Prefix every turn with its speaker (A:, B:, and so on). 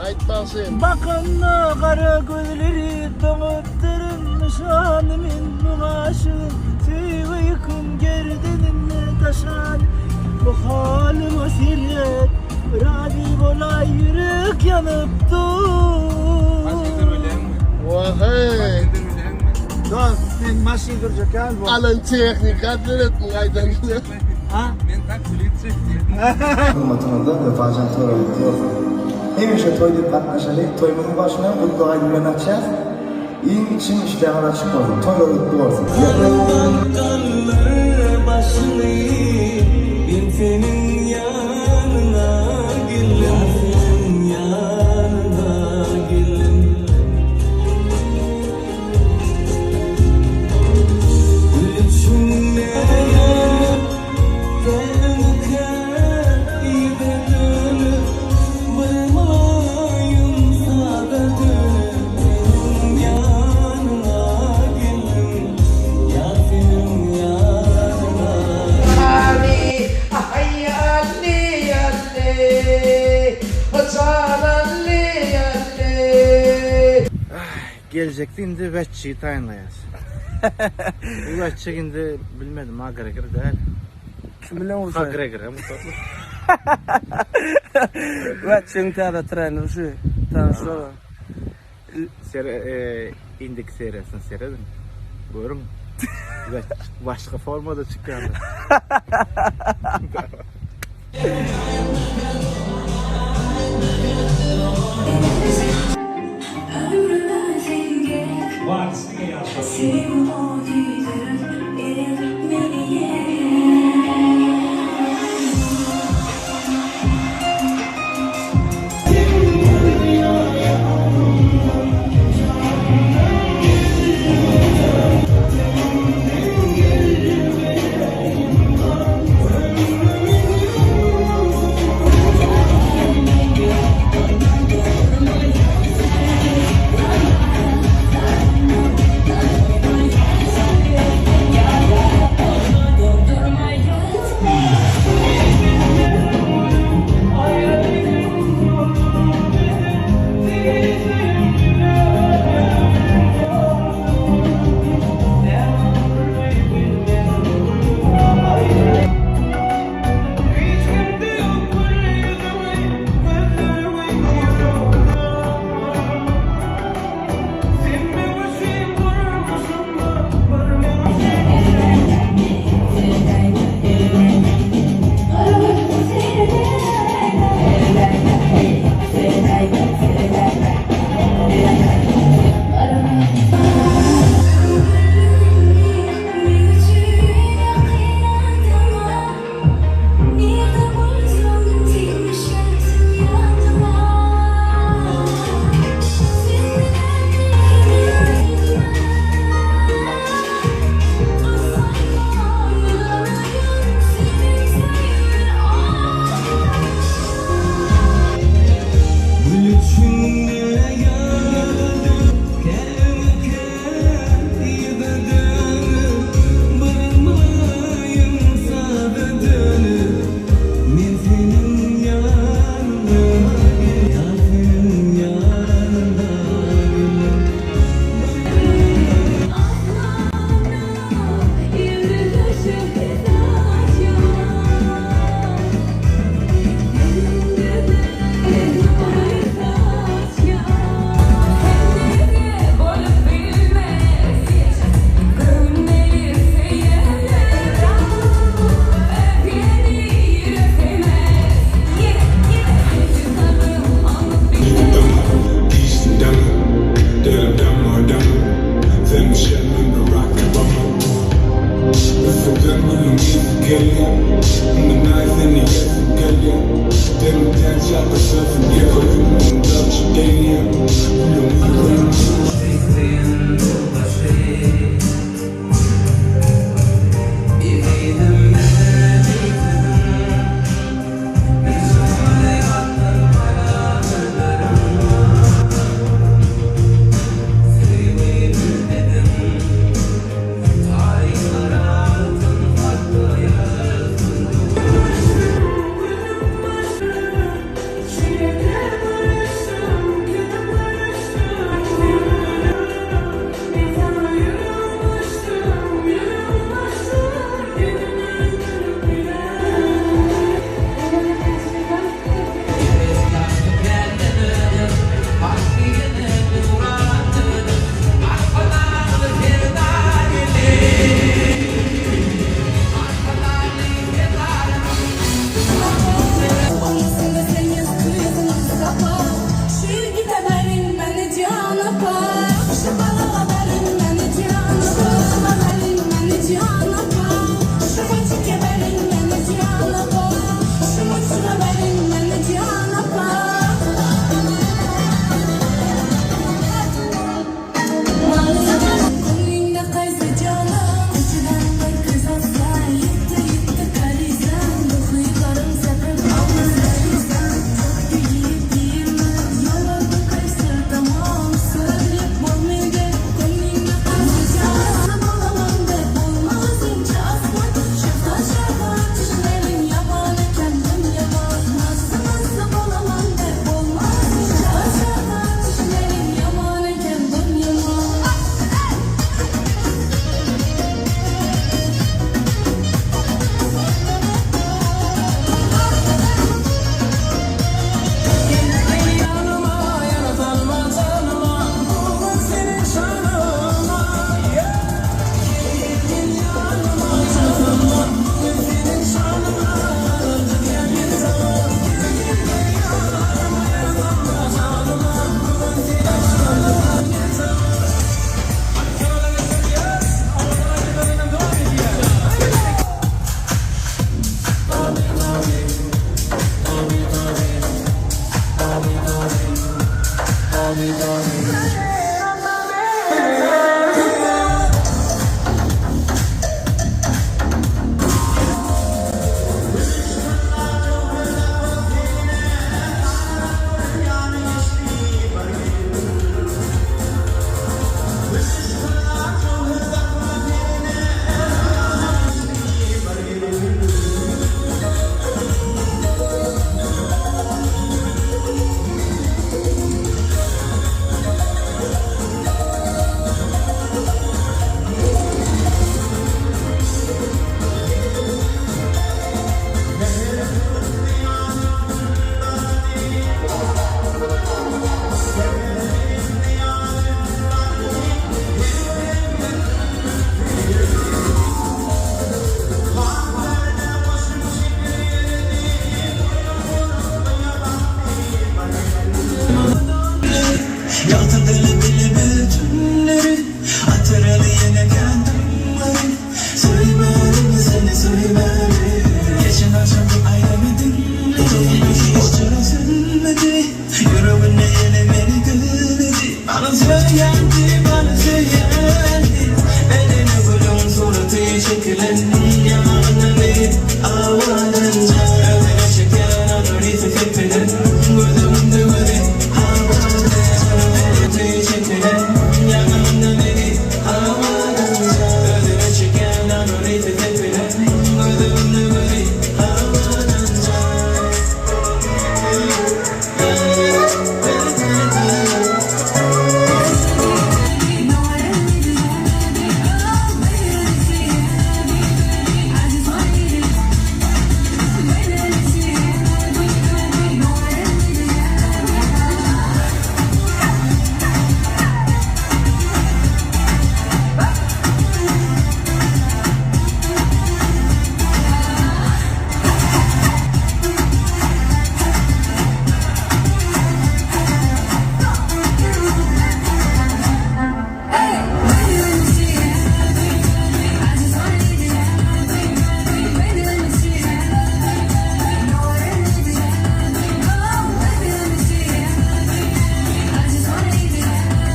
A: Aytmasın.
B: Bakınla kara gözleri donutturmuş halimin aşığın tüy uykum gerdenine taşan bu halim o sirret radib olay yürek yanıp dur.
C: Maskedir öyle mi?
A: Vahey.
C: Maskedir öyle mi?
B: Dost sen maşi duracak gel bu.
A: Alın teknik adret bu aydan.
B: Ha?
C: Men taksilik çekdim.
D: Hurmatımızda Vefacan To'g'ri to'g'ri. Hamisha to'yda qatnashaylik, to'yimizni boshidan Qutlug' oy bilan o'tishamiz. Eng chin ishtahalar chiqib qolsin. To'y o'tib bo'lsin.
B: Senin yanına gelin, yanına gelin. Gülüşünle
E: gelecekti indi vetçiyi tayinlayız. Bu vetçi indi bilmedim ha Gregor değil.
B: Kim bilen olsa?
E: Ha Gregor hem tatlı.
B: Vetçinin tane trainer şu. Tanışlar.
E: İndik serisini seyredin. Buyurun. Başka formada çıkıyor.
B: dani dani